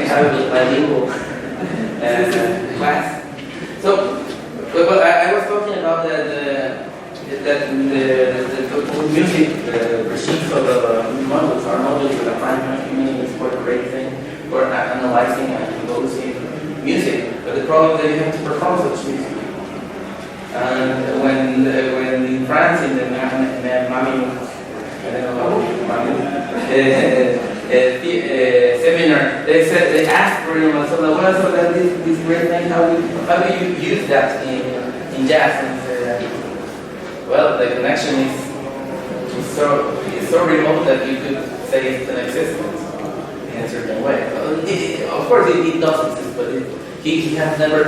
have a bilingual class. So, but I was talking about the music regime for the models. Our models with a fine tuning is quite a great thing for analyzing and composing music. But the problem is that you have to perform such music. And when in France, in the MaMuTh, seminar, they asked for Mazzola, well, so that this great thing, how do you use that in jazz? And well, the connection is so remote that you could say it's an existence in a certain way. Of course, it does exist, but he has never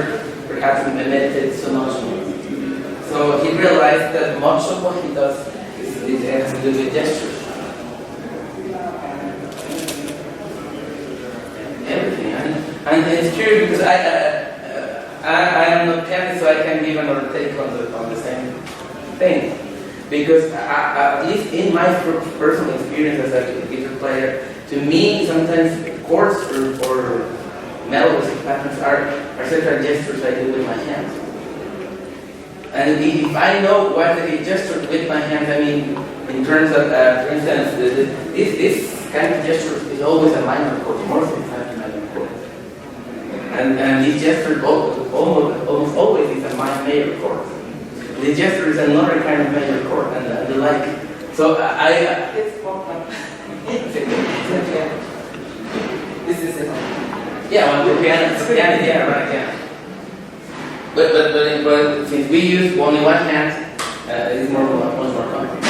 perhaps meditated so much. So he realized that much of what he does has to do with gestures. Everything. And it's curious because I am not pianist, so I can give another take on the same thing. Because at least in my personal experience as a guitar player, to me sometimes chords or melodies patterns are certain gestures I do with my hands. And if I know what I gesture with my hands, I mean, in terms of, for instance, this kind of gesture is always a minor chord, more than a minor chord. And this gesture almost always is a major chord. The gesture is another kind of major chord, and the like. So it's this is it. Yeah, well, the piano, yeah, right, yeah. But since we use only one hand, it's much more complicated.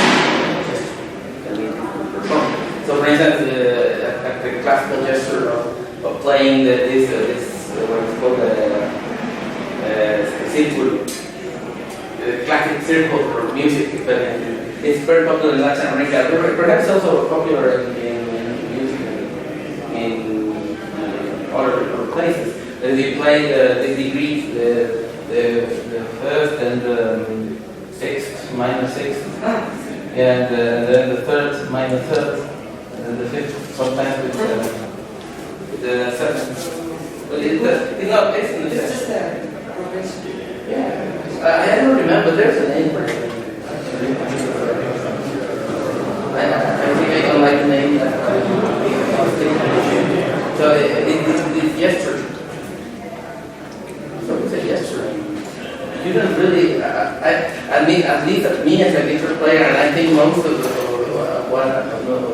So, for instance, the classical gesture of playing this what is called the classic circle for music, but it's very popular in Latin America. Perhaps also popular in music in other places. They play the degrees, the first and the sixth, minor sixth, and then the third, minor third, and the fifth, sometimes with the seventh. But it's not based on the It's just a progression. Yeah. I don't remember, there's a name for it. I think I don't like the name. So it's gesture. So it's a gesture. You don't really, I mean, at least me as a guitar player, and I think most of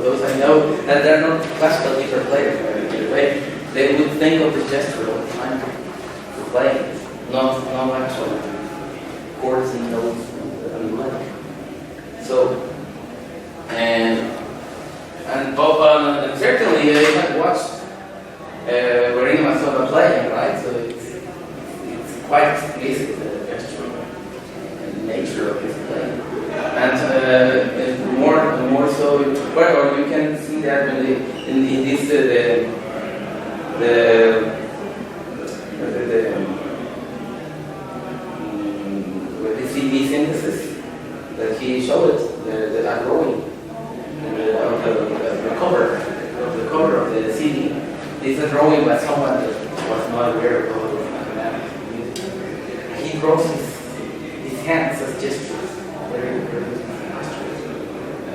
those I know, that they're not classical guitar players. They would think of the gesture all the time to play, not actual chords and notes and the like. So, and certainly you have watched Mazzola playing, right? So it's quite explicit, the gesture and the nature of his playing. And more so, well, you can see that in this the CD synthesis that he showed, the drawing of the cover of the CD. It's a drawing by someone that was not aware of mathematics. He draws his hands as gestures, very gestures.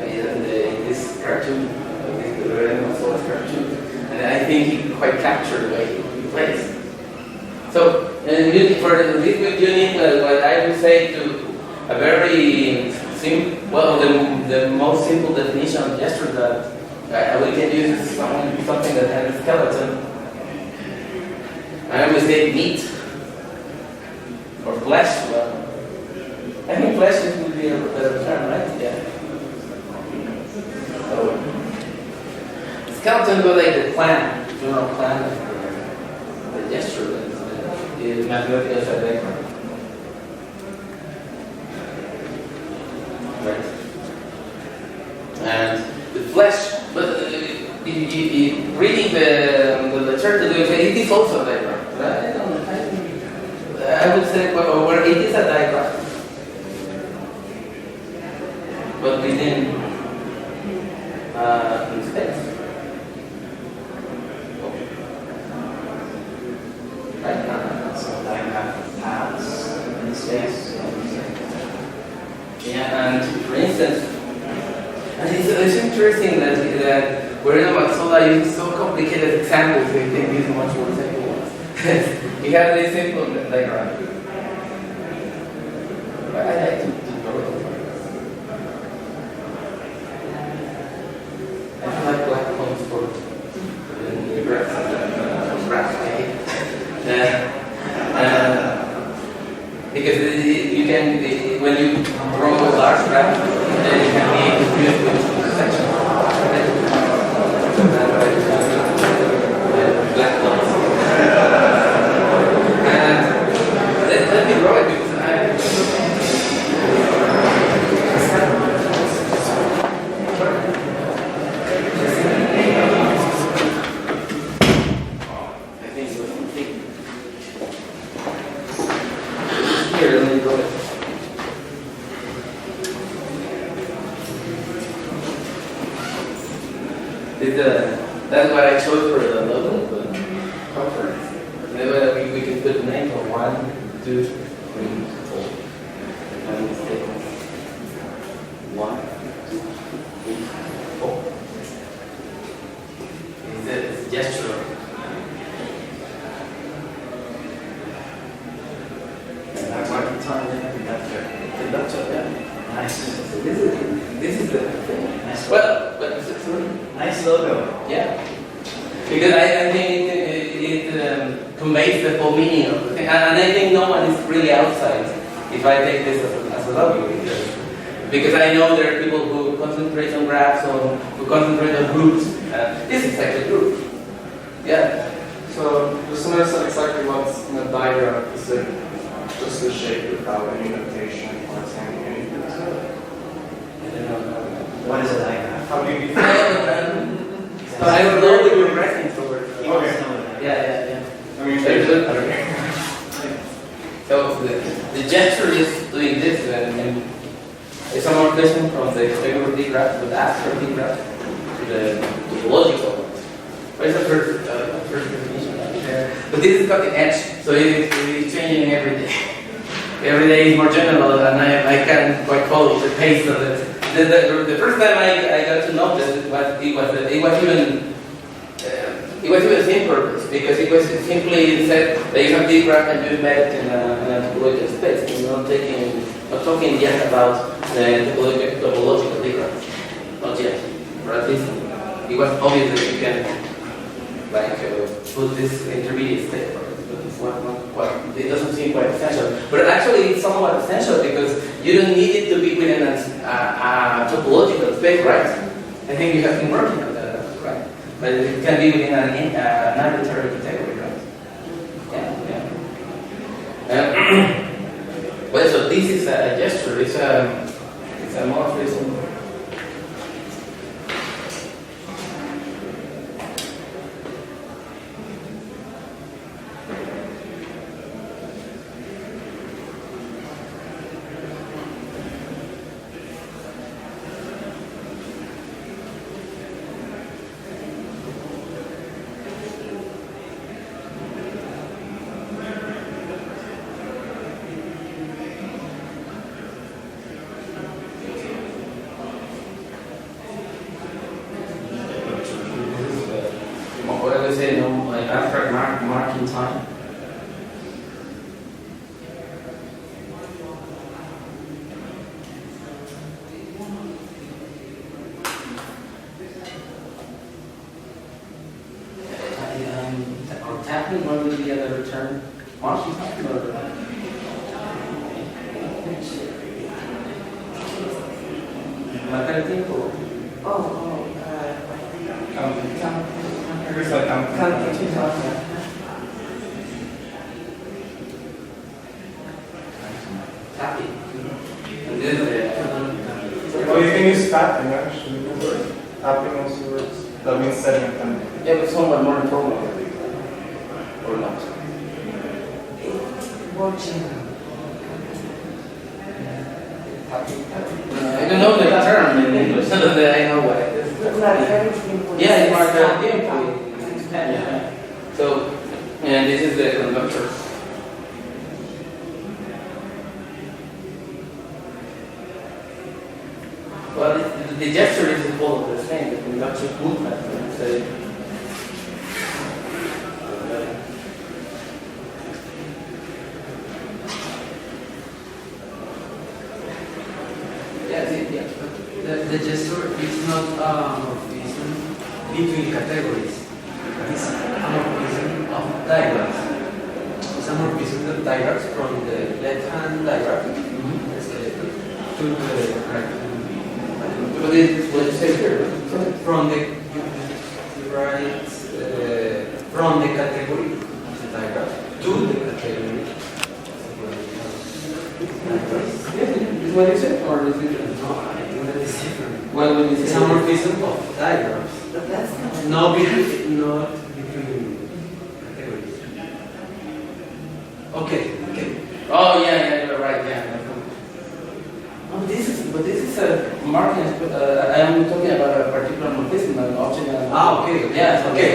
In this cartoon, this Mazzola's cartoon, and I think he quite captured the way he plays. So, for this you need what I would say to a very simple, the most simple definition of gesture that we can use is something that has a skeleton. I always say meat or flesh. Well, I think flesh would be a better term, right? Yeah. So, skeleton would be like the plan, general plan of the gesture. Is mathematical background. Right. And the flesh, but reading the literature, it is also a diagram. Right? I would say, well, it is a diagram, but within in space. And for instance, and it's interesting that whereas Mazzola uses so complicated examples, they use much more simple ones. We have this simple diagram. I like to draw it. I feel like black holes for the graphs. Because you can, when you draw a large graph, then it can be confused with sections. Black holes. And let me draw it because that's what I chose for the logo of the conference. Maybe we can put the name for 1, 2, 3, 4. I'm mistaken. 1, 2, 3, 4. It's a gesture. And that's marking time. Conductor, yeah. Nice. So this is the thing. Nice. Well, nice logo. Yeah. Because I think it conveys the whole meaning of the thing. And I think no one is really outside if I take this as a logo. Because I know there are people who concentrate on graphs or who concentrate on groups. This is like a group. Yeah. So just understand exactly what's in a diagram. Is it just a shape without any notation or saying anything to it? What is a diagram? How do you define it? I don't know the progressing towards. Okay. Yeah. I mean, So the gesture is doing this, and it's a multiplication from the speculative graph to the abstract graph to the logical one. What is the first definition? But this is cutting edge, so it is changing every day. Every day is more general, and I can't quite follow the pace of it. The first time I got to know this, it was even in purpose, because it was simply said that you have this graph and you embed it in a topological space. And you're not talking yet about the topological diagrams. Not yet. Or at least it was obvious that you can put this intermediate state. It doesn't seem quite essential. But actually it's somewhat essential because you don't need it to be within a topological space, right? I think you have been working on that, right? But it can be within an arbitrary category, right? Yeah. Well, so this is a gesture. It's a morphism. Marking time. Or tapping, what would be the other term? Marking time or tiempo. Tapping. Well, you can use tapping actually. Tapping also works. That means setting a time. Yeah, but somewhat more informal. Or not. Watching. I don't know the term in English, so that I know what it is. Yeah, it's marked out tempo. Yeah. So, and this is the conductor. amorphism between categories. This amorphism of diagrams. This amorphism of diagrams from the left-hand diagram to the right. What you say here? From the right, from the category of the diagram to the category. Is what you said, or is it different? No, I think that is different. What would you It's say? amorphism of diagrams. But that's not. Not between categories. Okay. Oh yeah, you're right. Yeah. Oh, this is a marking. I am talking about a particular morphism, an object. Okay. Yeah. Okay.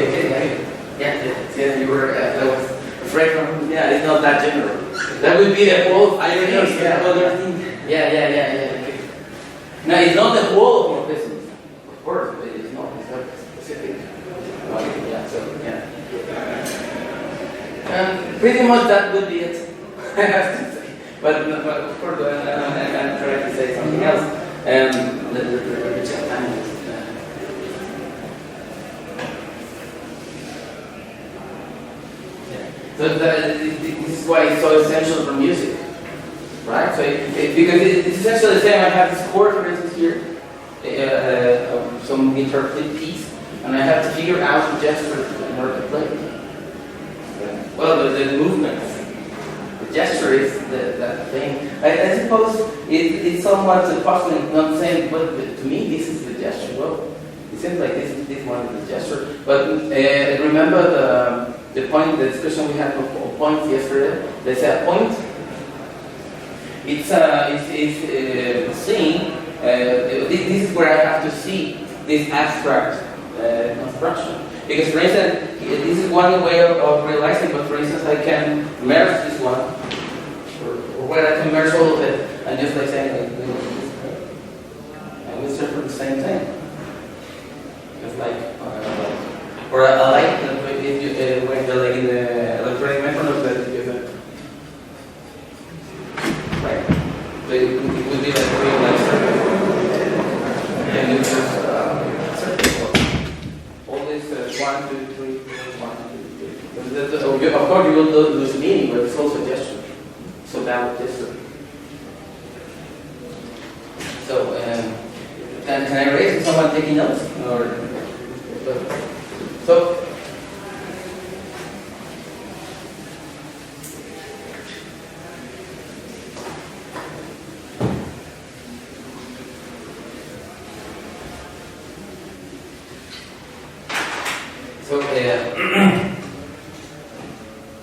Yeah. You were. I was afraid from. Yeah, it's not that general. That would be the whole. I don't know. Yeah. Okay. Now it's not the whole of morphism, of course, but it's not specific. Okay, yeah. So yeah. Pretty much that would be it. I have to say. But of course, I'm trying to say something else. The chat time is, So this is why it's so essential for music, right? So because it's essentially the same. I have this chord, for instance, here, some guitar piece, and I have to figure out the gesture in order to play it. Well, the movements. The gesture is that thing. I suppose it's somewhat puzzling, not saying, but to me this is the gesture. Well, it seems like this one is the gesture. But remember the point, the discussion we had of points yesterday. They said a point. It's seeing. This is where I have to see this abstract construction. Because, for instance, this is one way of realizing, but for instance, I can merge this one, or where I can merge all of it, and just like saying, like, and we search for the same thing. Just like, or a light, if you, when you're like in the electronic method, that you have, right? So it would be like real light circuit. And you just, one, two, three, 1, 2, 3. Of course, you will lose meaning, but it's also gesture. So valid gesture. So, can I raise? Is someone taking notes? Or so.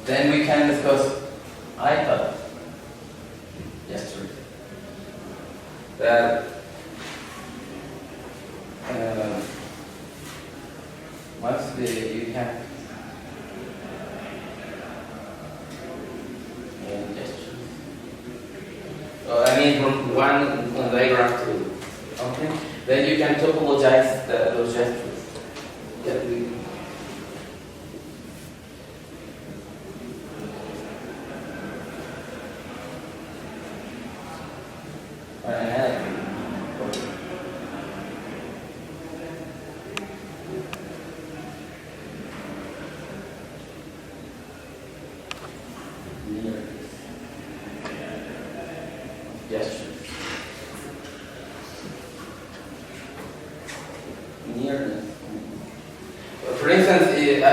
Then we can discuss iPad gesture. That once you have gestures. I mean from one diagram to okay. Then you can topologize those gestures. That we. For instance,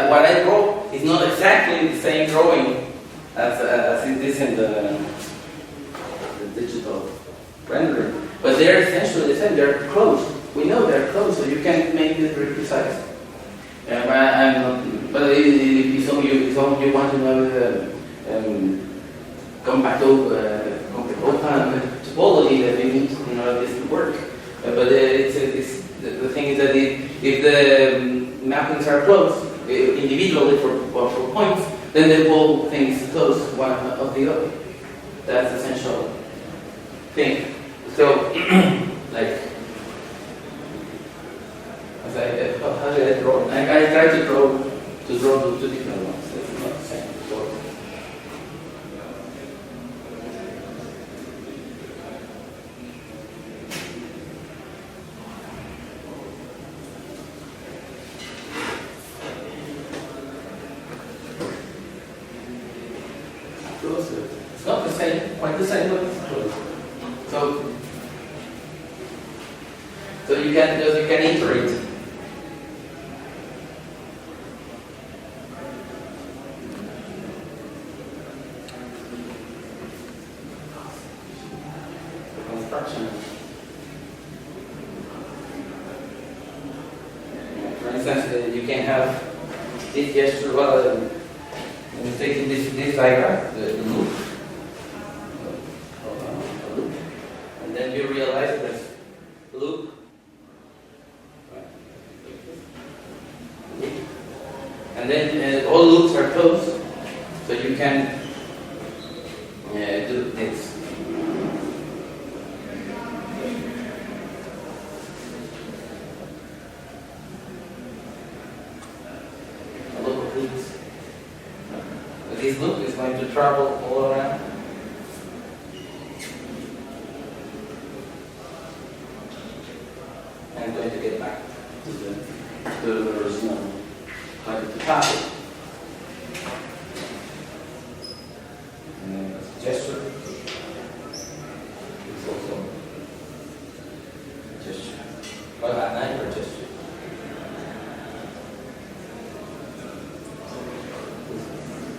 what I draw is not exactly the same drawing as it is in the digital rendering, but they're essentially the same. They're close. We know they're close, so you can make this very precise. But if you want to know the open topology that you need to know this to work. But the thing is that if the mappings are close individually for points, then the whole thing is close one of the other. That's the essential thing. So, like, how did I draw? I try to draw the two different ones. It's not the same. So, close to it. It's not the same, quite the same, but it's close. So you can iterate. The construction. For instance, you can have this gesture. Well, I'm taking this diagram, the loop. And then you realize there's loop. And then all loops are closed, so you can do this. A loop of loops. This loop is going to travel all around. And going to get back to the original target to target. And then there's gesture. It's also gesture. What about nine or gesture?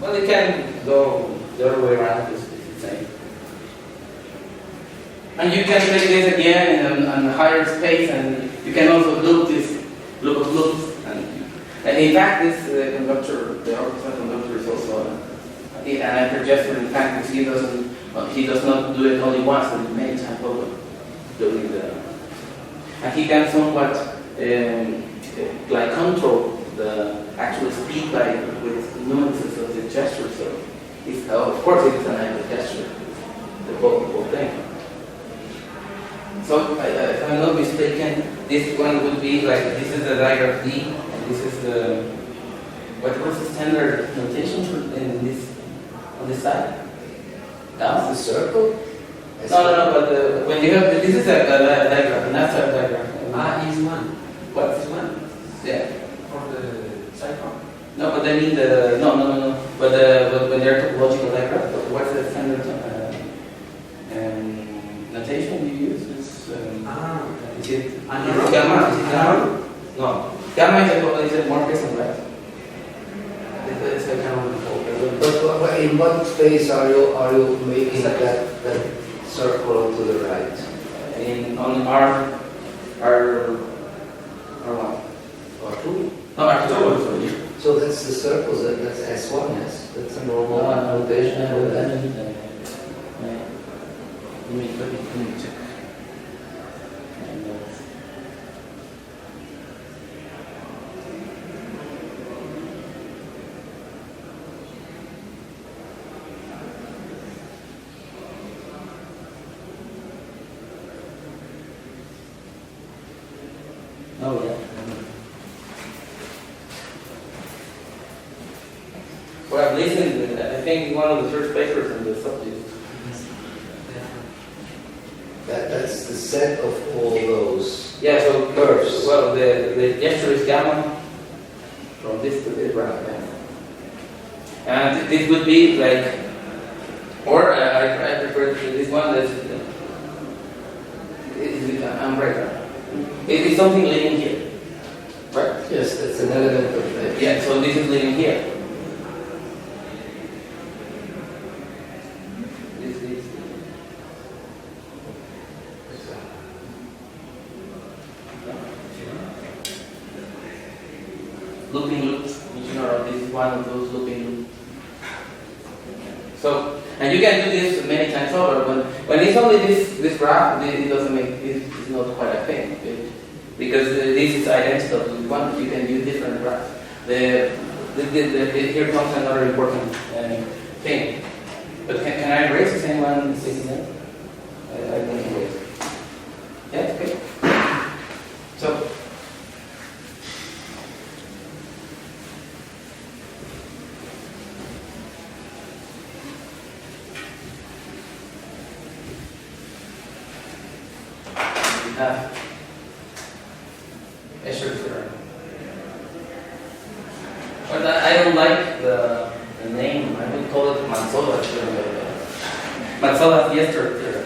Well, it can go the other way around, it's the same. And you can make this again in a higher space, and you can also loop this loop of loops. And in fact, this conductor, the orchestral conductor, is also an anti-gesture. In fact, he does not do it only once, but many times over during the. And he can somewhat like control the actual speed by with nuances of the gesture. So, of course, it's an anti-gesture, the whole thing. So, if I'm not mistaken, this one would be like, this is the diagram D, and this is the, what was the standard notation in this, on this side? Down? The circle? No, but when you have, this is a diagram, an abstract diagram. Is one. What? Is one? Yeah. For the cycle. No, but I mean the, no. But when they're topological diagrams, what's the standard notation you use? Is it gamma? Is it gamma? No. Gamma is a Marquez, right? It's a gamma. But in what space are you making that circle to the right? On R1. R2? No, R2. So that's the circle, that's S1, yes? That's a normal notation for that. Let me check. Oh, yeah. Well, I've listened, I think one of the first papers on the subject. That's the set of all those. Yeah, so curves. Well, the gesture is gamma from this to this, right? Yeah. And this would be like, or I prefer this one that's is umbrella. It is something living here, right? Yes, that's an element of that. Yeah, so this is living here. This is looping loops, which are this is one of those looping loops. So, and you can do this many times over. When it's only this graph, it doesn't make it's not quite a thing, because this is identical to one. You can use different graphs. Here comes another important thing. But can I erase the same one? I don't erase. Yeah, okay. So. Escher theorem. But I don't like the name. I would call it Mazzola. Mazzola yesterday.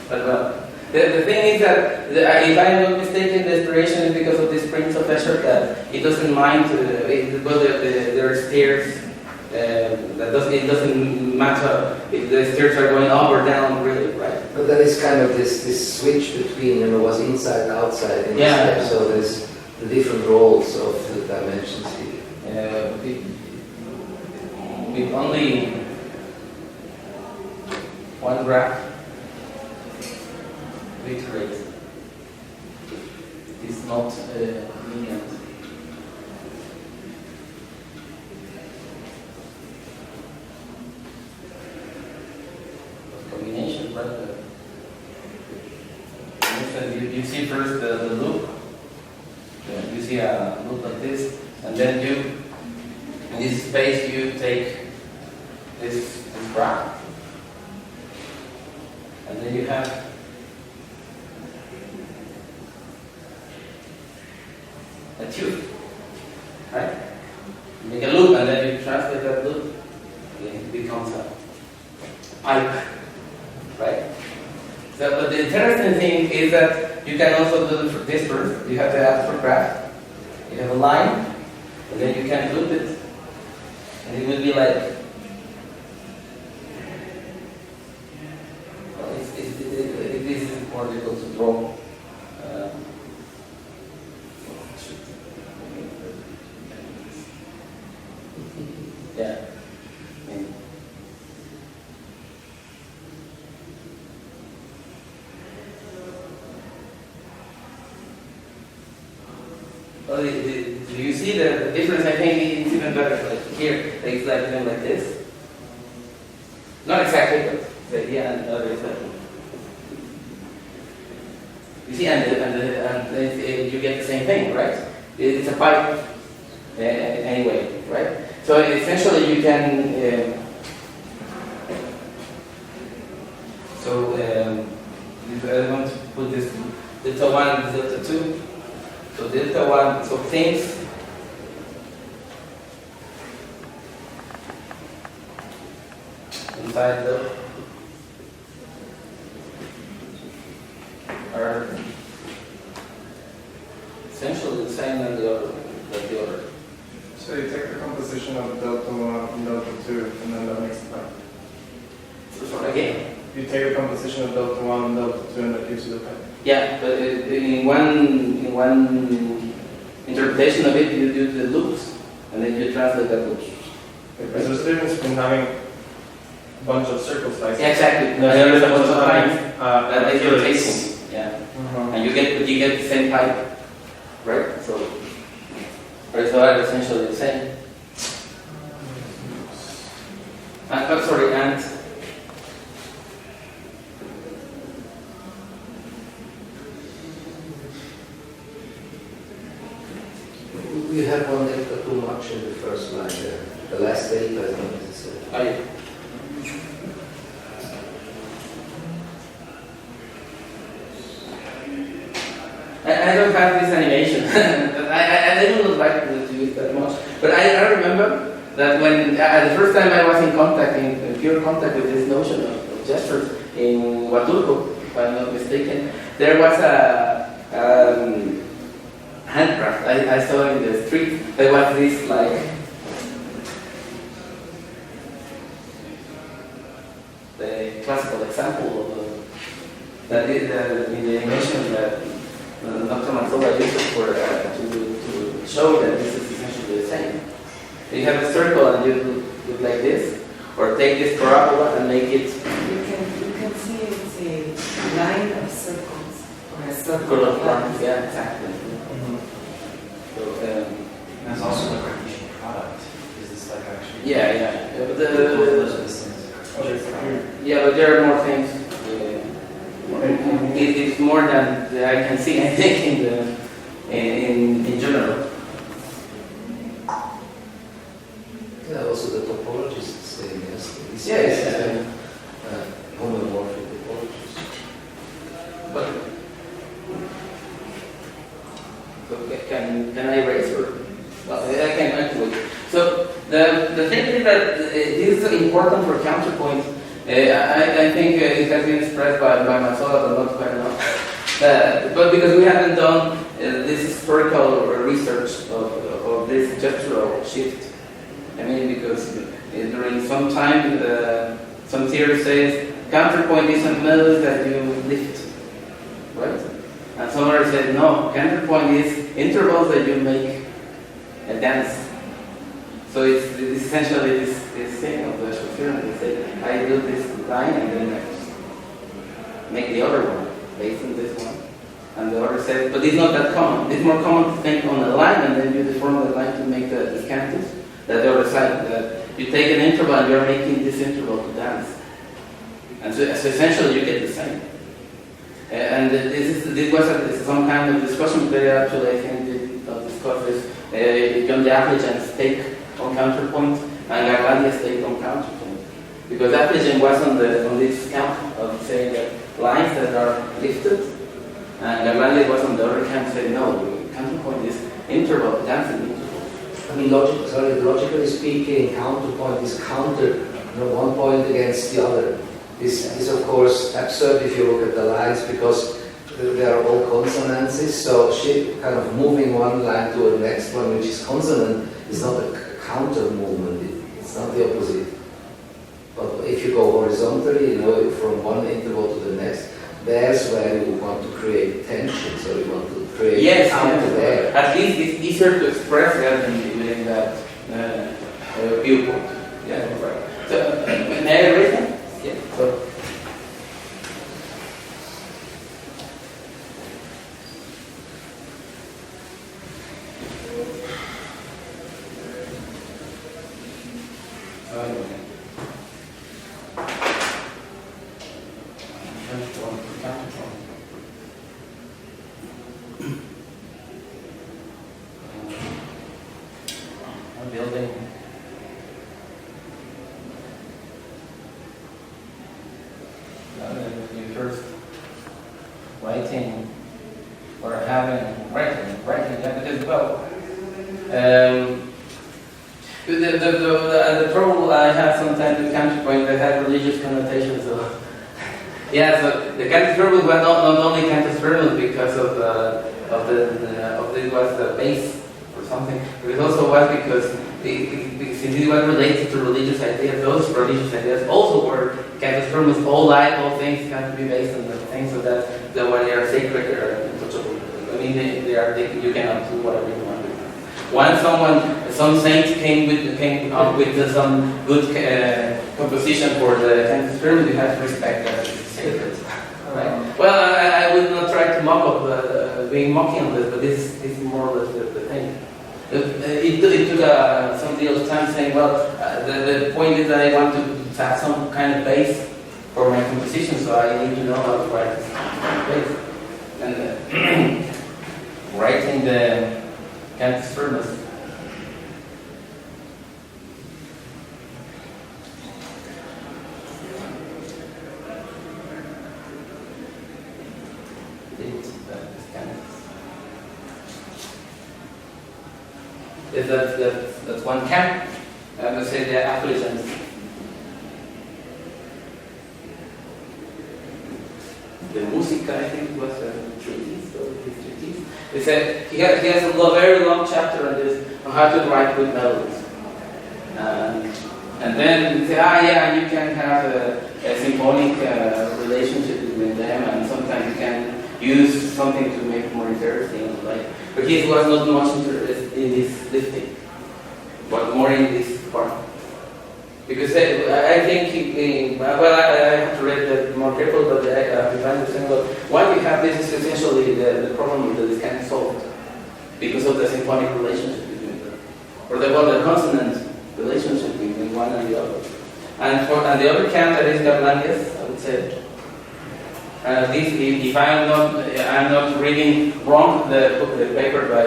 But well, the thing is that if I'm not mistaken, the inspiration is because of this Prince of Escher that it doesn't mind whether there are stairs. It doesn't matter if the stairs are going up or down, really, right? But then it's kind of this switch between, what's inside, outside, and Yeah. so there's the different roles of the dimensions here. With only one graph, iterate. It's not linear. Combination, right? You see first the loop. You see a loop like this, and then in this space you take this graph, and then you have a tube, right? You make a loop, and then you translate that loop. It becomes a pipe, right? So, but the interesting thing is that you can also do this first. You have the abstract graph. You have a line, and then you can loop it, and it will be like. Well, this is more difficult to draw. Yeah. Well, do you see the difference? I think it's even better. Like here, it's like even like this. Not exactly, but the idea and the other is like. You see, and you get the same thing, right? It's a pipe anyway, right? So essentially, you can. I want to put this delta 1 and delta 2. So delta 1, so things inside are essentially the same as the other. So you take the composition of delta 1 and delta 2, and then that makes it pipe. So again. You take the composition of delta 1 and delta 2, and that gives you the pipe. Yeah, but in one interpretation of it, you do the loops, and then you translate that loops. Because there's a difference between having a bunch of circle slices. Yeah, exactly. No, there is a bunch of lines that they are facing. Yeah, and you get the same pipe, right? So are essentially the same. And We have one delta too much in the first line there. The last delta is not necessary. Oh, yeah. I don't have this animation. I didn't like to use that much. But I remember that when the first time I was in pure contact with this notion of gestures in Huatulco, if I'm not mistaken, there was a handcraft I saw in the street. There was this like the classical example of that is in the animation that Dr. Mazzola used for to show that this is essentially the same. You have a circle and you do it like this, or take this parabola and make it. You can see it's a line of circles or a Circle of lines, yeah, exactly. So, there's also the Cartesian product. Is this like actually? yeah. Both of those are the same. Yeah, but there are more things. It's more than I can see. I think in general. Yeah, also the topology is the same, yes. Yes. Homomorphic topologies. But so can I erase or? Well, I can do it. So the thing is that this is important for counterpoint. I think it has been expressed by Mazzola, but not quite enough. But because we haven't done this historical research of this gestural shift. I mean, because during some time, some theory says counterpoint is a melody that you lift, right? And some others said no, counterpoint is intervals that you make a dance. So it's essentially this thing of the chauffeur. They say, I do this line and then I make the other one based on this one. And the other says, but it's not that common. It's more common to think on a line and then you deform the line to make the cantus. That the other side, that you take an interval and you're making this interval to dance. And so essentially you get the same. And this was some kind of discussion very actually I think did not discuss this. John Appleton's take on counterpoint and Garlandia's take on counterpoint. Because Appleton was on this camp of saying that lines that are lifted, and Garlandia was on the other camp saying no, counterpoint is interval, dancing interval. I mean, logically speaking, counterpoint is counter, one point against the other. This is of course absurd if you look at the lines because they are all consonances. So kind of moving one line to the next one, which is consonant, is not a counter movement. It's not the opposite. But if you go horizontally, from one interval to the next, there's where you want to create tension. So you want to create counter there. At least it's easier to express that in that viewpoint. Yeah, right. So, may I read them? Yeah. So. The trouble I have sometimes with counterpoint, they have religious connotations. So yeah, so the cantus firmus was not only cantus firmus because of it was the base or something, but it also was because since it was related to religious ideas, those religious ideas also were cantus firmus. All life, all things have to be based on the things, so that when they are sacred, they are untouchable. I mean, you cannot do whatever you want. Once some saint came up with some good composition for the cantus firmus, you have to respect that it's sacred. Right? Well, I would not try to mock up being mocking on this, but this is more or less the thing. It took some deal of time saying, well, the point is that I want to have some kind of base for my composition, so I need to know how to write this base. And writing the cantus firmus. That's one camp. I would say the applications. The Música, I think, was a treatise or his treatise. They said he has a very long chapter on this, on how to write good melodies. And then they say, yeah, you can have a symphonic relationship between them, and sometimes you can use something to make it more interesting. But he was not much interested in this lifting, but more in this part. Because I think, I have to read that more carefully, but if I understand well, why we have this is essentially the problem that is kind of solved because of the symphonic relationship between them, or the consonant relationship between one and the other. And the other camp that is Garlandia's, I would say. If I'm not reading wrong the paper by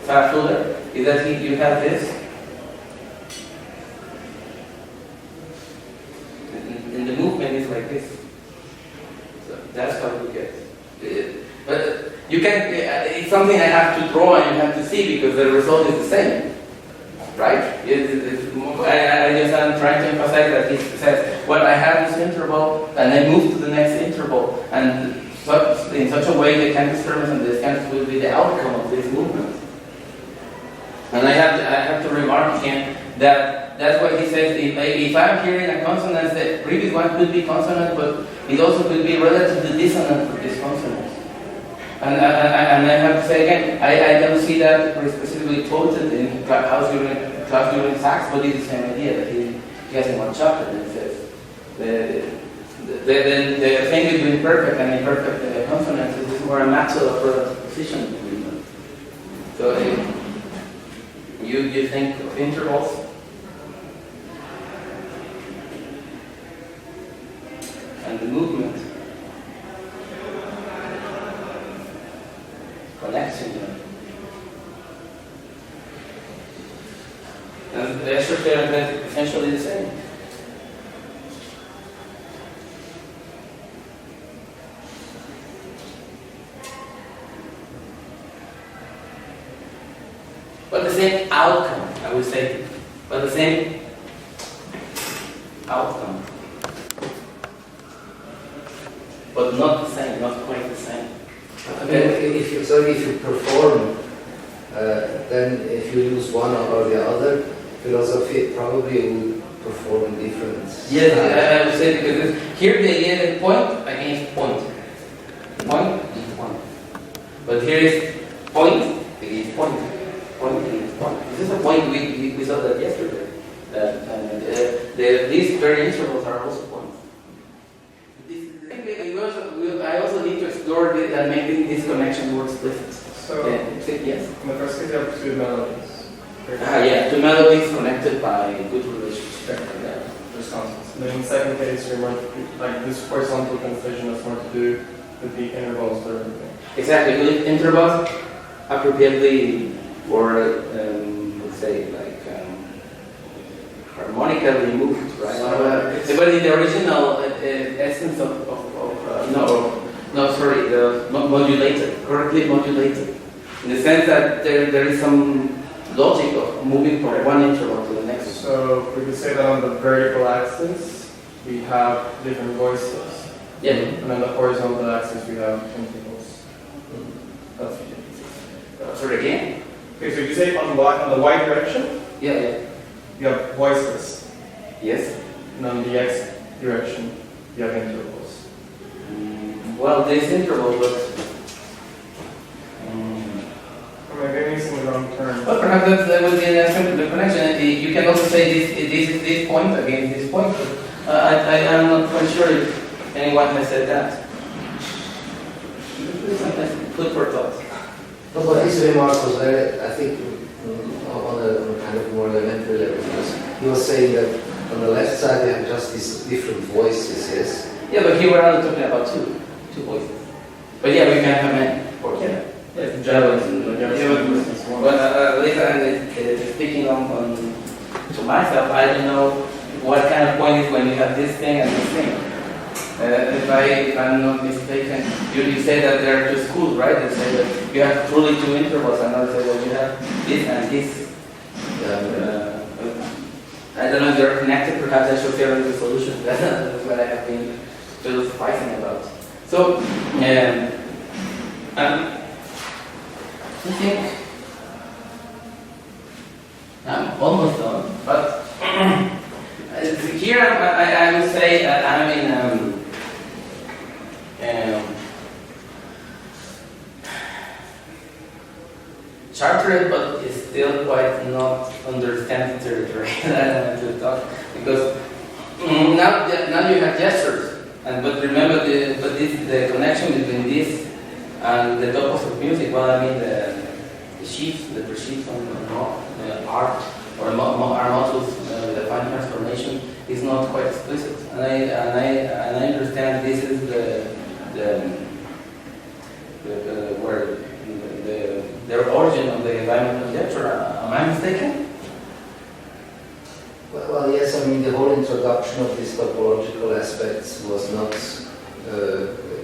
Facultad, is that you have this. And the movement is like this. So that's how you get it. But you can. It's something I have to draw and you have to see because the result is the same, right? I'm trying to emphasize that he says, well, I have this interval, and I move to the next interval, and in such a way the kind disturbance and this kind will be the outcome of this movement. And I have to remark again that that's what he says. If I'm hearing a consonant, the previous one could be consonant, but it also could be relatively dissonant with this consonant. And I have to say again, I don't see that specifically quoted in class during sax, but it's the same idea that he has in one chapter and it says the thing between perfect and imperfect consonants is more a Mazzola product position between them. So you think of intervals and the movement connecting them. And the extra theorem is essentially the same. But the same outcome, I would say. But the same outcome. But not the same, not quite the same. If you perform, then if you use one or the other, philosophy probably will perform in different. Yes, I would say because here the idea is point against point. Point against point. But here is point against point. Point against point. This is a point we saw that yesterday. These very intervals are also points. I also need to explore this and make this connection more explicit. So, yes. in the first case, you have two melodies. Yeah, two melodies connected by good relationship. Yeah, there's consonants. And then in the second case, you're more like this horizontal confusion has more to do with the intervals that are moving. Exactly, with intervals appropriately or let's say like harmonically moved, right? But in the original essence of modulated, correctly modulated, in the sense that there is some logic of moving from one interval to the next. So we could say that on the vertical axis we have different voices. Yeah. And on the horizontal axis we have intervals. That's what you can say. Sorry again? Okay, so you say on the y direction Yeah. you have voiceless. Yes. And on the x direction you have intervals. Well, this interval was. Maybe I'm using the wrong term. Well, perhaps that would be a simple connection. You can also say this is this point against this point. But I am not quite sure if anyone has said that. Sometimes food for thought. No, but this remark was very, I think, on a kind of more elementary level, because he was saying that on the left side you have just these different voices, yes? Yeah, but here we're only talking about two voices. But yeah, we can have many. Yeah. Yes, generally. But at least I'm speaking on to myself. I don't know what kind of point is when you have this thing and this thing. If I'm not mistaken, you say that there are two schools, right? They say that you have truly two intervals, and others say that you have this and this. I don't know if they're connected. Perhaps I should share the solution. That's what I have been philosophizing about. So, I think I'm almost done, but here I would say that I'm in chartered, but it's still quite not understand territory. I don't want to talk because now you have gestures, but remember the connection between this and the topos of music. Well, I mean the sheets, the sheets on art or our modules, the fine transformation is not quite explicit, and I understand this is the origin of the environmental lecture. Am I mistaken? Well, yes. I mean, the whole introduction of these topological aspects was not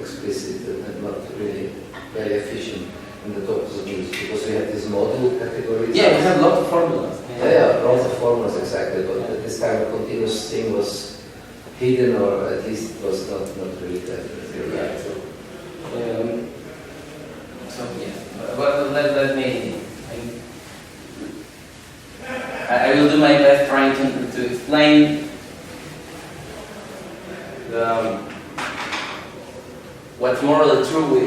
explicit and not really very efficient in the topos of music, because we had these module categories. Yeah, we have lots of formulas. Yeah, lots of formulas exactly, but this kind of continuous thing was hidden, or at least it was not really that. Yeah, so yeah, but let me. I will do my best trying to explain what's morally true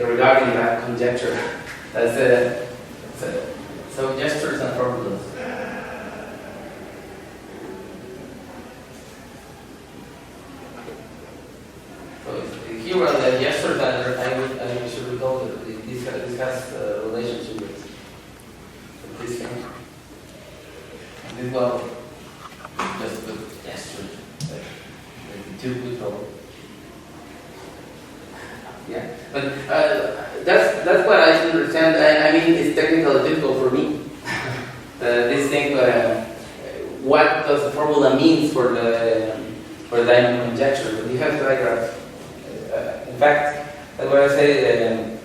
regarding that conjecture. So gestures and formulas. So here are the gestures, and I should recall that this has a relationship with this thing. And this one, just the gestures, like two people. Yeah, but that's what I should understand. I mean, it's technically difficult for me. This thing, what does the formula means for the dynamic conjecture? But you have diagrams. In fact, that's what I say.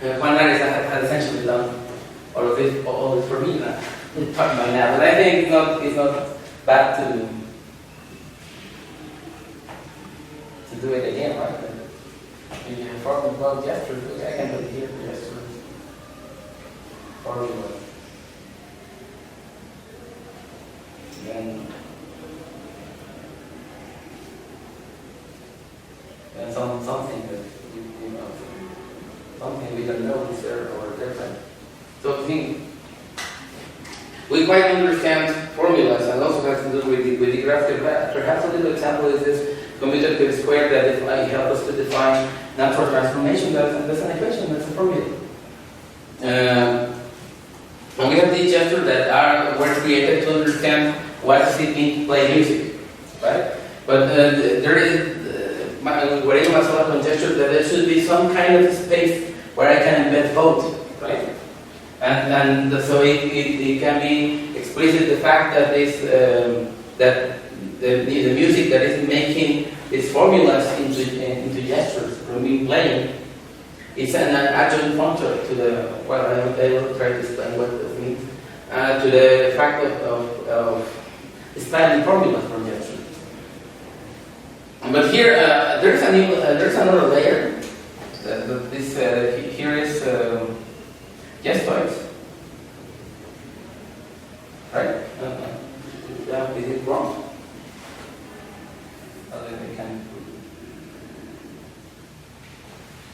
Juan Reyes has essentially done all of this for me now. Taught my now, but I think it's not bad to do it again, right? If you have formula about gestures, I can put it here for gestures. Formula. And something that you know, something we don't know is there or different. So I think we quite understand formulas, and also has to do with the graph. Perhaps a little example is this commutative square that helps us to define natural transformation. That's an equation, that's a formula. And we have these gestures that were created to understand what does it mean to play music, right? But there is wherein Mazzola conjectured that there should be some kind of space where I can embed both, right? And so it can be explicit the fact that that the music that is making its formulas into gestures from being playing is an adjunct functor to the I will try to explain what this means to the fact of styling formulas from gestures. But here there's another layer. Here is gestoids, right? Is it wrong? I can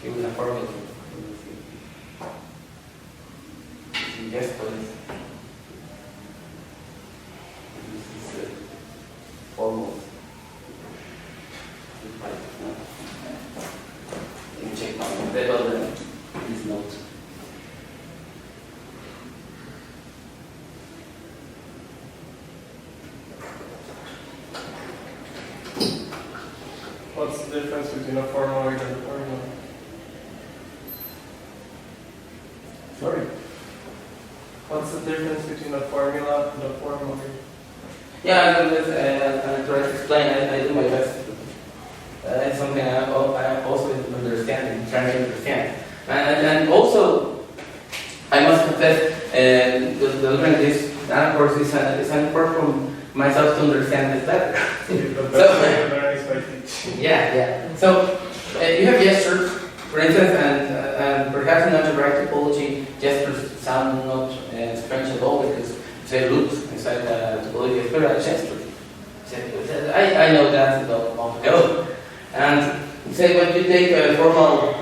give it a formula. Gestoids. This is formal. Let me check my table. These notes. What's the difference between a formaloid and a formula? Sorry. What's the difference between a formula and a formaloid? Yeah, I'm trying to explain. I do my best. It's something I also understand, trying to understand. And also, I must confess, delivering this nanocourse is an effort from myself to understand this better. But that's why you learn is by teaching. Yeah. So, you have gestures, for instance, and perhaps in algebraic topology, gestures sound not strange at all because say loops inside the topology is very gestures. I know that long ago. And say when you take a formal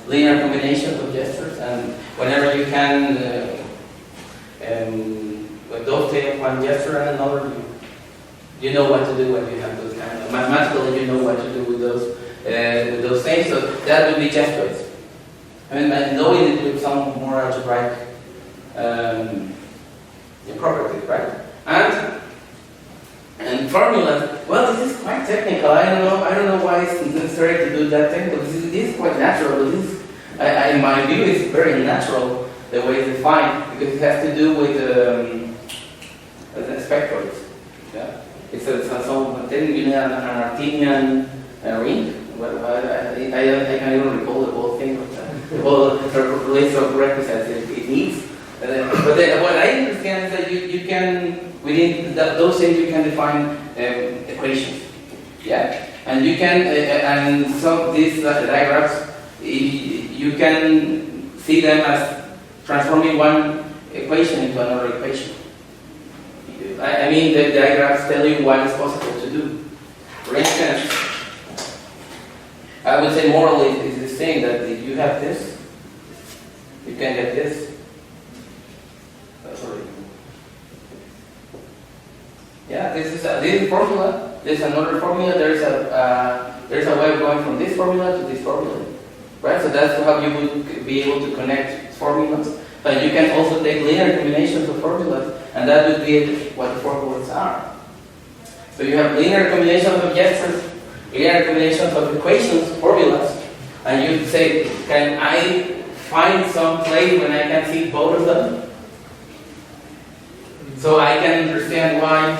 linear combinations of gestures, and whenever you can dovetail one gesture and another, you know what to do when you have those kind of mathematically, you know what to do with those things. So that would be gestoids. I mean, knowing it with some more algebraic properties, right? And formulas, well, this is quite technical. I don't know why it's necessary to do that thing, but this is quite natural. In my view, it's very natural the way it's defined because it has to do with spectroids. Yeah, it's an Artinian ring. Well, I can't even recall the whole thing, the whole list of requisites it needs. what I understand is that you can, within those things, you can define equations. Yeah? And you can, and some of these diagrams, you can see them as transforming one equation into another equation. I mean, the diagrams tell you what is possible to do. For instance, I would say morally is the same, that if you have this, you can get this. Sorry. Yeah, this is a formula. There's another formula. There's a way of going from this formula to this formula, right? So that's how you would be able to connect formulas. But you can also take linear combinations of formulas, and that would be what the formulas are. So you have linear combinations of gestures, linear combinations of equations, formulas, and you say, can I find some place when I can see both of them? So I can understand why,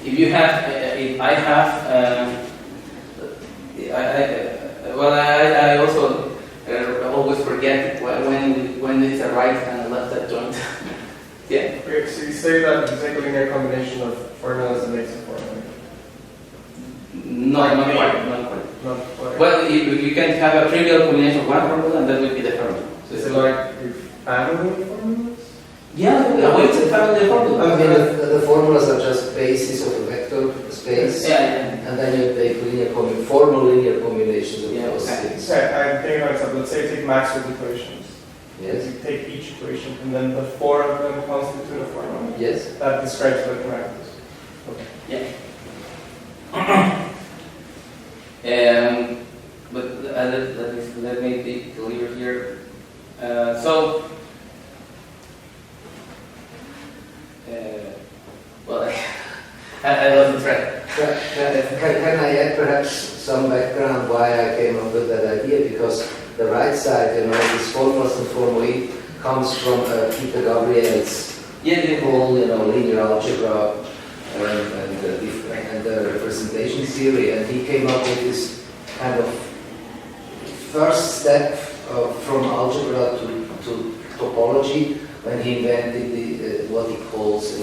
if you have, if I have, I also always forget when it's a right and a left adjoint. Yeah. Okay, so you say that you take a linear combination of formulas and makes a formula. Not quite. Not quite. Well, you can have a trivial combination of one formula, and that would be the formula. So is it like family of formulas? Yeah, a weighted family formula. I mean, the formulas are just bases of a vector space, Yeah. and then you take formal linear combinations of those things. Okay, I'm taking an example. Let's say you take Maxwell's equations. Yes. You take each equation, and then the four of them constitute a formula. Yes. That describes the parameters. Okay. Yeah. But let me be clear here. I lost the thread. Can I add perhaps some background why I came up with that idea? Because the right side, these formulas and formulae comes from Peter Gabriel's whole, linear algebra and the representation theory, and he came up with this kind of first step from algebra to topology when he invented what he calls,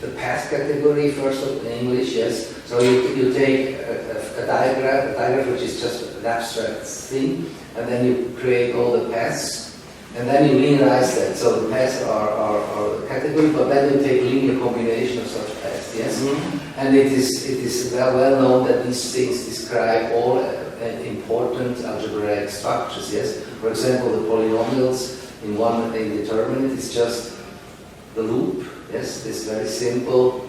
the path category, first in English, yes. So you take a diagram which is just an abstract thing, and then you create all the paths, and then you linearize that. So the paths are a category, but then you take linear combination of such paths, yes. Mm-hmm. And it is well known that these things describe all important algebraic structures, yes. For example, the polynomials in one indeterminate is just the loop, yes, this very simple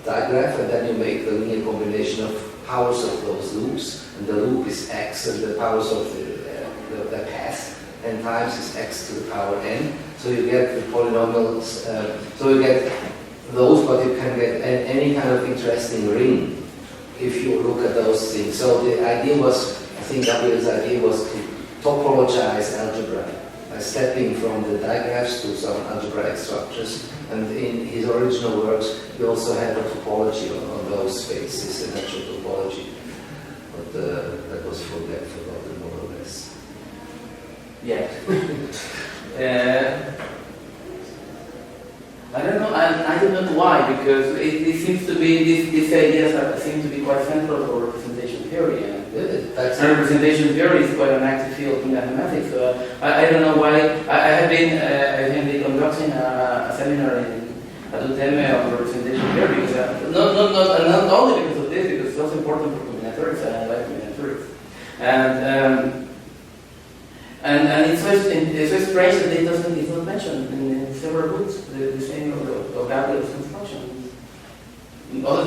digraph, and then you make the linear combination of powers of those loops, and the loop is x, and the powers of the path n times is x to the power n. So you get the polynomials, so you get those, but you can get any kind of interesting ring if you look at those things. So the idea was, I think Gabriel's idea was to topologize algebra by stepping from the digraphs to some algebraic structures. And in his original works, he also had a topology on those spaces, a natural topology. But that was forgotten more or less. Yeah. I don't know. I don't know why, because it seems to be these ideas seem to be quite central to representation theory. And representation theory is quite an active field in mathematics. So I don't know why. I have been conducting a seminar at UTM on representation theory. Not only because of this, because it's also important for combinatorics, and I like combinatorics. And it's so strange that it's not mentioned in several books, the same of Gabriel's construction.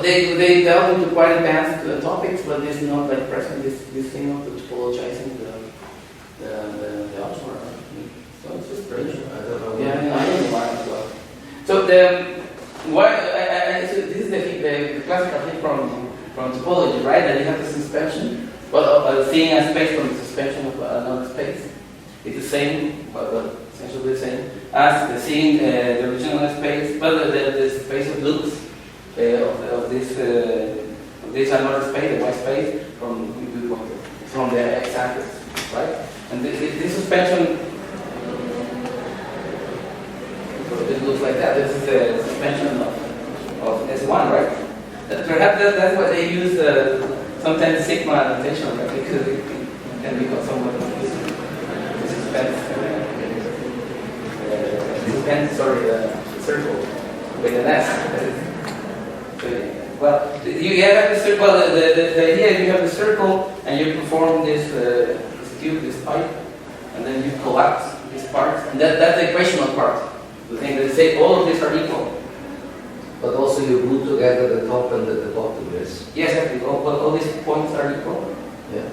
They delve into quite advanced topics, but it's not like present this thing of topologizing the algebra. So it's just strange. I don't know. Yeah, I don't know why as well. So so this is the classical thing from topology, right? That you have the suspension, seeing a space from the suspension of another space. It's the same, but essentially the same as seeing the original space, but the space of loops of this there's another space, the y space, from the x-axis, right? And this suspension, it looks like that. This is the suspension of S1, right? Perhaps that's what they use sometimes sigma notation, right? Because it can become somewhat confusing. The circle with an S. Well, you have the circle. The idea is you have the circle and you perform this tube, this pipe, and then you collapse this part, and that's the equational part. The thing that say all of these are equal. But also you glue together the top and the bottom, yes? Yes, exactly. All these points are equal. Yeah.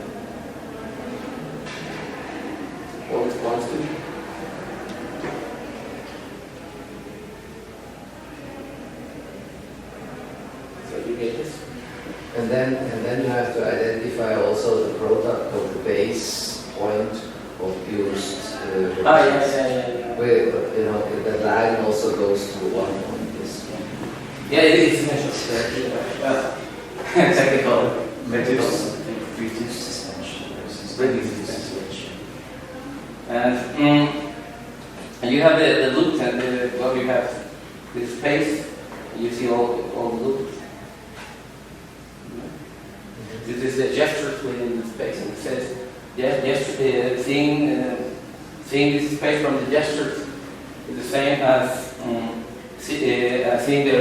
All these points too. So you get this. And then you have to identify also the product of the base point of used Yeah. where the line also goes to one point. Yeah, it's essential. Technical. Reduced suspension versus Reduced suspension. And you have the loops, and you have this space. You see all the loops. This is a gesture within the space, and it says, seeing this space from the gestures is the same as seeing the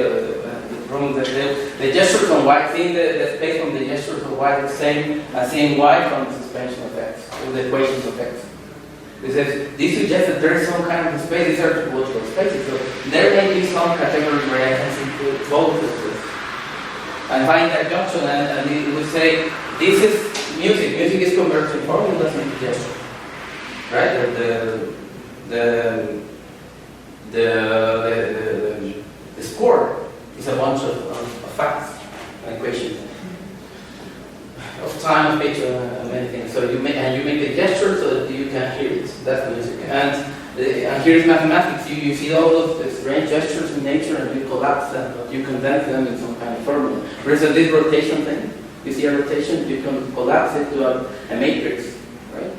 gestures on y, seeing the space from the gestures of y is the same as seeing y from the suspension of x, or the equations of x. It says, this suggests that there is some kind of space, these are topological spaces, so there may be some category where I can see both of this. And find that junction, and it would say, this is music. Music is converting formulas into gestures. Right? The score is a bunch of facts and equations of time, of pitch, and many things. So you make the gesture so that you can hear it. That's music. And here's mathematics. You see all of the strange gestures in nature, and you collapse them, you condense them in some kind of formula. For instance, this rotation thing. You see a rotation, you can collapse it to a matrix, right?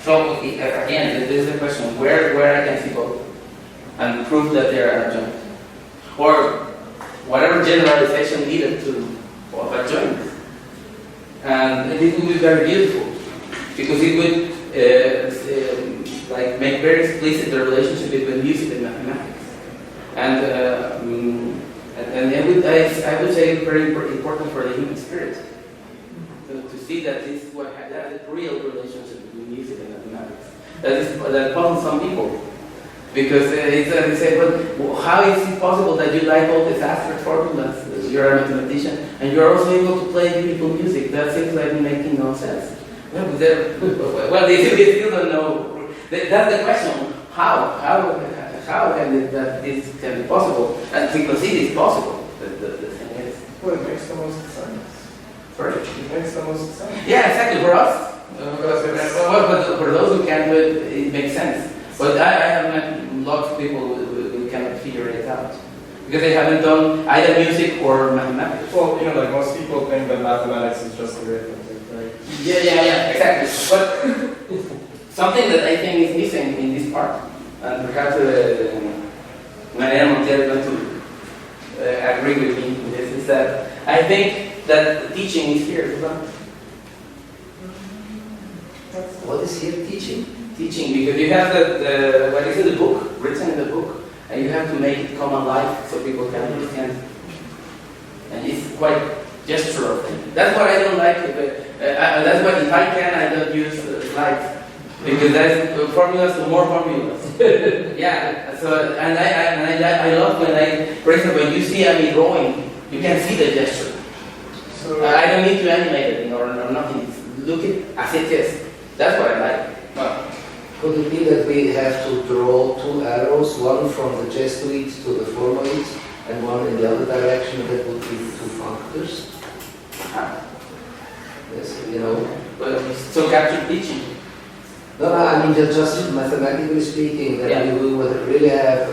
So again, this is the question: where I can see both, and prove that they are adjoint, or whatever generalization needed to adjoint. And it would be very beautiful because it would make very explicit the relationship between music and mathematics, and I would say very important for the human spirit to see that this is what that is a real relationship between music and mathematics. That puzzles some people because they say, well, how is it possible that you like all these abstract formulas? You're a mathematician and you're also able to play beautiful music. That seems like making no sense. Well, they still don't know. That's the question. How can this can be possible? And to concede it's possible. The thing is. Well, it makes the most sense. Sorry? It makes the most sense. Yeah, exactly. For us. But for those who can do it, it makes sense. But I have met lots of people who cannot figure it out. Because they haven't done either music or mathematics. Well, like most people think that mathematics is just arithmetic, right? Yeah, exactly. But something that I think is missing in this part, and perhaps Mariana Montiel is going to agree with me in this, is that I think that teaching is here as well. What is here teaching? Teaching, because you have the what is in the book, written in the book, and you have to make it come alive so people can understand. And it's quite gestural thing. That's what I don't like. That's why if I can, I don't use slides because there's formulas, more formulas. Yeah. So and I love when for example, when you see me drawing, you can see the gesture. So I don't need to animate it or nothing. Look it as it is. That's what I like. Could it be that we have to draw two arrows, one from the gestuit to the formaloid, and one in the other direction? That would be two functors. Yes, So capture teaching. No, I mean just mathematically speaking, that we would really have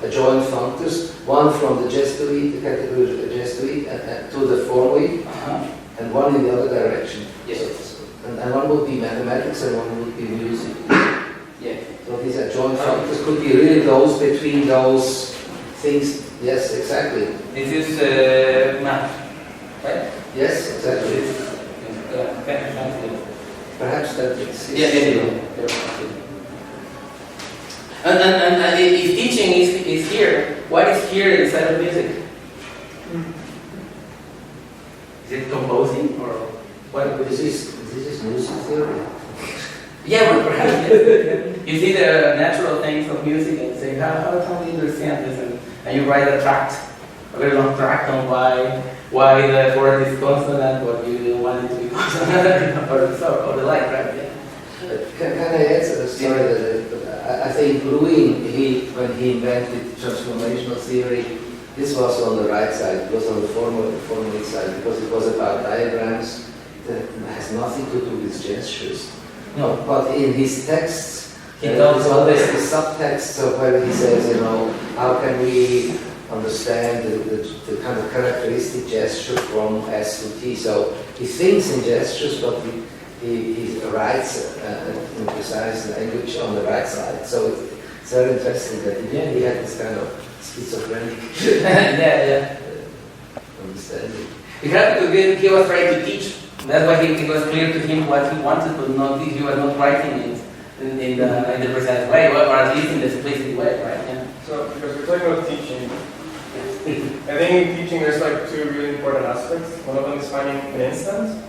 adjoint functors, one from the gestually, the category gestually, to the formoid, and one in the other direction. Yes. And one would be mathematics and one would be music. Yes. So these adjoint functors could be really those between those things. Yes, exactly. This is math, right? Yes, exactly. Perhaps that is. Yeah. And if teaching is here, what is here inside of music? Is it composing or what? This is music theory. Yeah, well, perhaps. Yes. You see the natural things of music and say, how can we understand this? And you write a tract, a very long tract on why the word is consonant, what you want it to be consonant, or the like, right? Yeah. Can I answer the story that I think Louis, when he invented transformational theory, this was on the right side, it was on the formal side, because it was about diagrams that has nothing to do with gestures. No. But in his texts, He there's always does. the subtext of where he says, how can we understand the kind of characteristic gesture from S to T. So he thinks in gestures, but he writes in precise language on the right side. So it's very interesting that he had this kind of schizophrenic understanding. Because he was trying to teach. That's why it was clear to him what he wanted, but he was not writing it in the precise way, or at least in the explicit way, right? Yeah. So, because we're talking about teaching, I think in teaching there's like two really important aspects. One of them is finding an instance,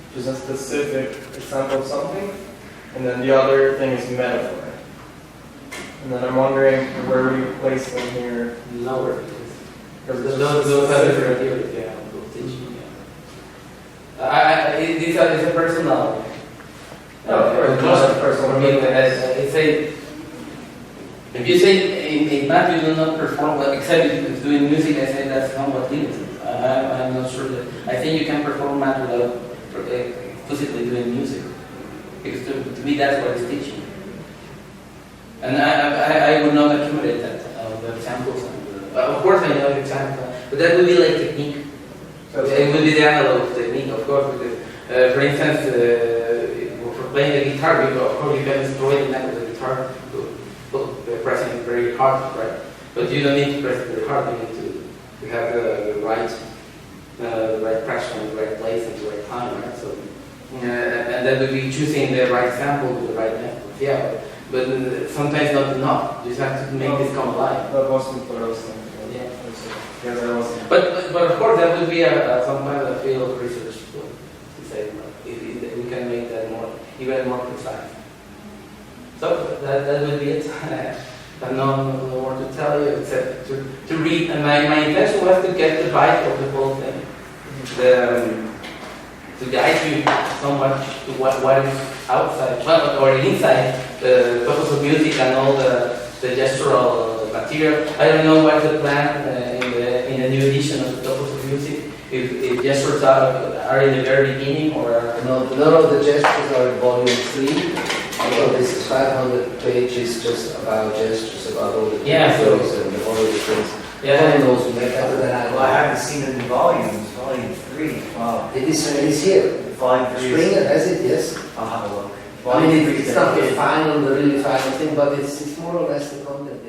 which is a specific example of something, and then the other thing is metaphor. And then I'm wondering where we place them here. Lower, Because those are different theories, yeah, of teaching. These are a personal. If you say in math you do not perform well, except if doing music, I say that's somewhat limited. I'm not sure that. I think you can perform math without explicitly doing music, because to me that's what is teaching. And I would not accumulate that the examples. Of course I know the example, but that would be like technique. So it would be the analog technique, of course, because for instance, for playing the guitar, of course you can destroy the neck of the guitar pressing it very hard, right? But you don't need to press it very hard. You need to have the right pressure in the right place at the right time, right? So, and that would be choosing the right sample with the right network. Yeah, but sometimes not enough. You just have to make this come alive. That wasn't what I was thinking. Yeah. Yes, I wasn't. But of course that would be some kind of field of research to say if we can make that even more precise. So that would be it. I have no more to tell you except to read. And my intention was to get the bite of the whole thing, to guide you somewhat to what is outside or inside the focus of music and all the gestural material. I don't know what's the plan in the new edition of the focus of music. If gestures are in the very beginning or no, none of the gestures are in volume 3. So this is 500 pages just about gestures, about all the theories and all the things. Yeah. Knows better than I know. Well, I haven't seen it in volumes. Volume 3. Wow. It is here. Volume 3. Springer has it, yes. I'll have a look. I mean, it's not the final, the really final thing, but it's more or less the content.